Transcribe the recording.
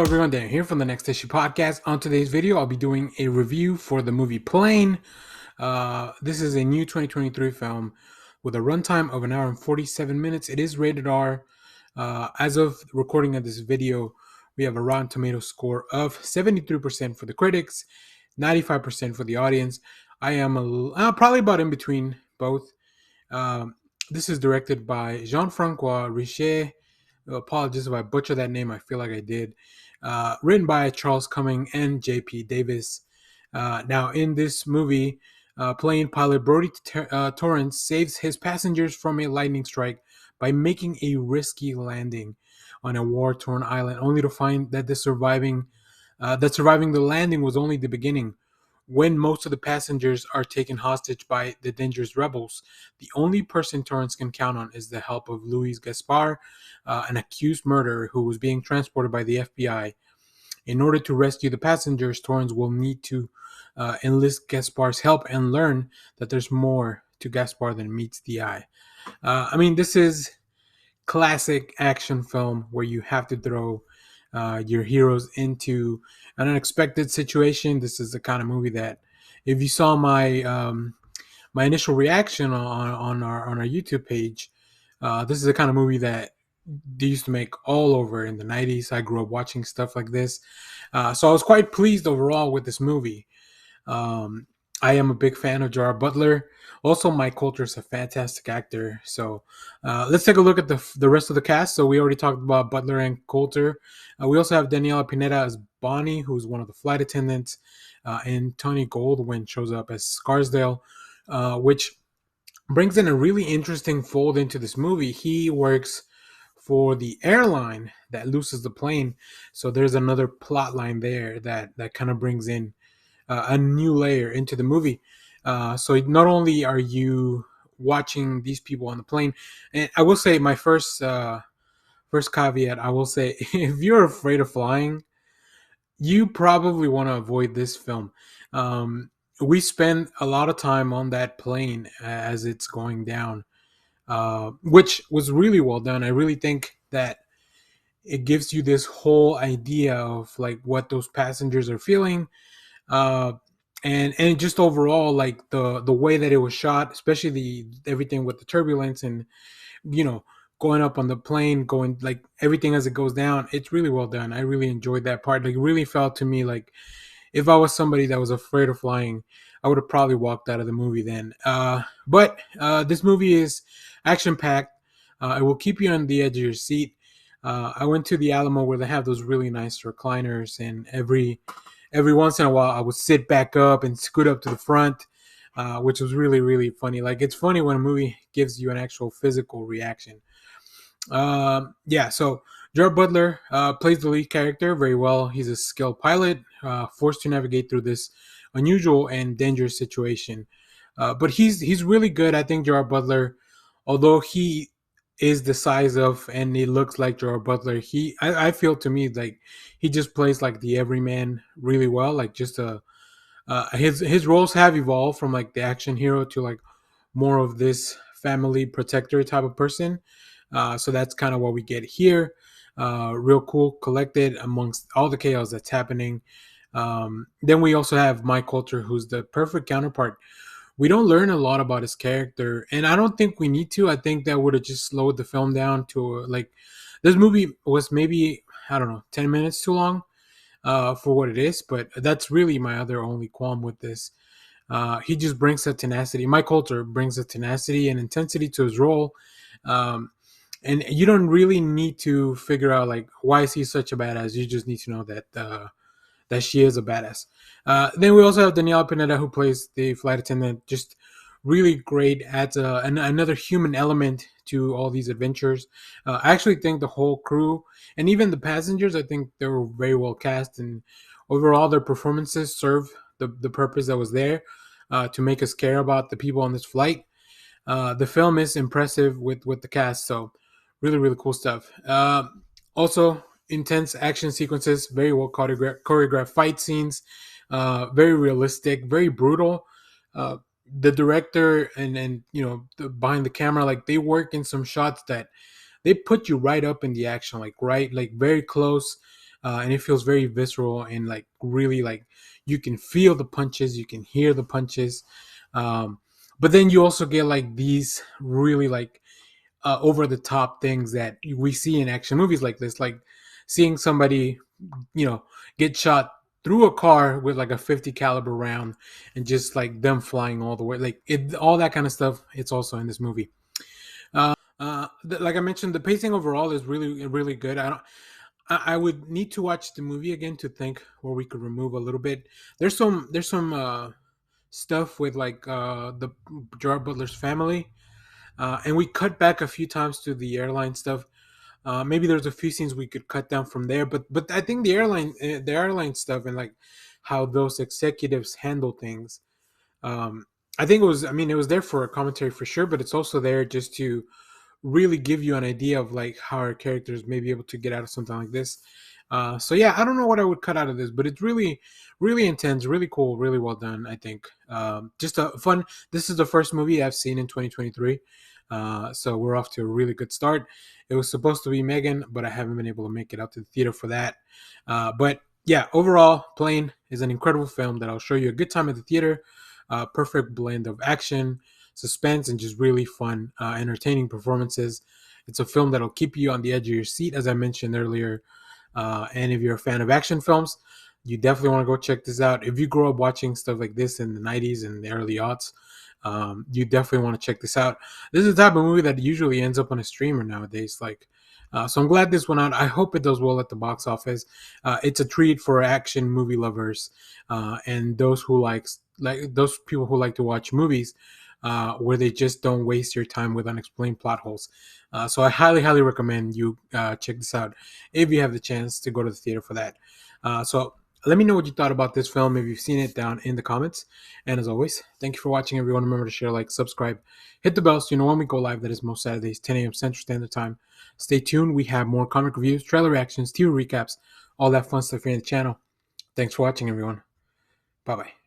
everyone, Dan here from the Next Issue Podcast. On today's video, I'll be doing a review for the movie Plane. This is a new 2023 film with a runtime of an hour and 47 minutes. It is rated R. As of recording of this video, we have a Rotten Tomatoes score of 73% for the critics, 95% for the audience. I am probably about in between both. This is directed by Jean-Francois Richet. Apologies if I butcher that name. I feel like I did. Written by Charles Cumming and J.P. Davis. Now, in this movie, plane pilot Brody Torrance saves his passengers from a lightning strike by making a risky landing on a war-torn island, only to find that surviving the landing was only the beginning. When most of the passengers are taken hostage by the dangerous rebels, the only person Torrance can count on is the help of Louis Gaspar, an accused murderer who was being transported by the FBI. In order to rescue the passengers, Torrance will need to enlist Gaspar's help and learn that there's more to Gaspar than meets the eye. This is classic action film where you have to throw your heroes into an unexpected situation. This is the kind of movie that, if you saw my initial reaction on our YouTube page, this is the kind of movie that they used to make all over in the 90s. I grew up watching stuff like this, so I was quite pleased overall with this movie. I am a big fan of Gerard Butler. Also, Mike Colter is a fantastic actor. So let's take a look at the rest of the cast. So we already talked about Butler and Colter. We also have Daniela Pineda as Bonnie, who's one of the flight attendants. And Tony Goldwyn shows up as Scarsdale, which brings in a really interesting fold into this movie. He works for the airline that loses the plane. So there's another plot line there that kind of brings in a new layer into the movie. So not only are you watching these people on the plane, and I will say my first caveat, I will say, if you're afraid of flying, you probably want to avoid this film. We spend a lot of time on that plane as it's going down, which was really well done. I really think that it gives you this whole idea of like what those passengers are feeling. And just overall, like the way that it was shot, especially the everything with the turbulence and going up on the plane, going like everything as it goes down, it's really well done. I really enjoyed that part. Like, it really felt to me like if I was somebody that was afraid of flying, I would have probably walked out of the movie then. But this movie is action packed. It will keep you on the edge of your seat. I went to the Alamo where they have those really nice recliners, and every once in a while I would sit back up and scoot up to the front, which was really, really funny. Like, it's funny when a movie gives you an actual physical reaction. So Gerard Butler plays the lead character very well. He's a skilled pilot, forced to navigate through this unusual and dangerous situation. But he's really good. I think Gerard Butler, although he is the size of and he looks like Gerard Butler, I feel to me like he just plays like the everyman really well. Like, just his roles have evolved from like the action hero to like more of this family protector type of person. So that's kind of what we get here. Real cool, collected amongst all the chaos that's happening. Then we also have Mike Colter, who's the perfect counterpart. We don't learn a lot about his character, and I don't think we need to. I think that would have just slowed the film down to like, this movie was maybe, I don't know, 10 minutes too long for what it is, but that's really my other only qualm with this. He just brings a tenacity. Mike Colter brings a tenacity and intensity to his role. And you don't really need to figure out like why is he such a badass. You just need to know that she is a badass. Then we also have Daniela Pineda, who plays the flight attendant. Just really great, adds another human element to all these adventures. I actually think the whole crew and even the passengers, I think they were very well cast, and overall their performances serve the purpose that was there to make us care about the people on this flight. The film is impressive with the cast, so really, really cool stuff. Also, intense action sequences, very well choreographed fight scenes, very realistic, very brutal. The director and behind the camera, like, they work in some shots that they put you right up in the action, like right, like very close. and it feels very visceral and like really like you can feel the punches, you can hear the punches, um, but then you also get like these really like over the top things that we see in action movies like this, like seeing somebody, you know, get shot through a car with like a 50 caliber round and just like them flying all the way, like it, all that kind of stuff. It's also in this movie. Like I mentioned, the pacing overall is really really good. I don't. I would need to watch the movie again to think where we could remove a little bit. There's some stuff with like the Gerard Butler's family, and we cut back a few times to the airline stuff. Maybe there's a few scenes we could cut down from there, but I think the airline stuff and like how those executives handle things. Um, I think it was. I mean, it was there for a commentary for sure, but it's also there just to really give you an idea of like how our characters may be able to get out of something like this. So yeah, I don't know what I would cut out of this, but it's really, really intense, really cool, really well done. I think just a fun. This is the first movie I've seen in 2023, so we're off to a really good start. It was supposed to be Megan, but I haven't been able to make it out to the theater for that. But yeah, overall, Plane is an incredible film that I'll show you a good time at the theater. Perfect blend of action, suspense, and just really fun, entertaining performances. It's a film that'll keep you on the edge of your seat, as I mentioned earlier. And if you're a fan of action films, you definitely want to go check this out. If you grew up watching stuff like this in the 90s and the early aughts, you definitely want to check this out. This is the type of movie that usually ends up on a streamer nowadays. Like, so I'm glad this went out. I hope it does well at the box office. It's a treat for action movie lovers and those who like those people who like to watch movies where they just don't waste your time with unexplained plot holes. So I highly, highly recommend you check this out if you have the chance to go to the theater for that. So let me know what you thought about this film if you've seen it down in the comments. And as always, thank you for watching, everyone. Remember to share, like, subscribe, hit the bell so you know when we go live. That is most Saturdays, 10 a.m. Central Standard Time. Stay tuned. We have more comic reviews, trailer reactions, TV recaps, all that fun stuff here on the channel. Thanks for watching, everyone. Bye-bye.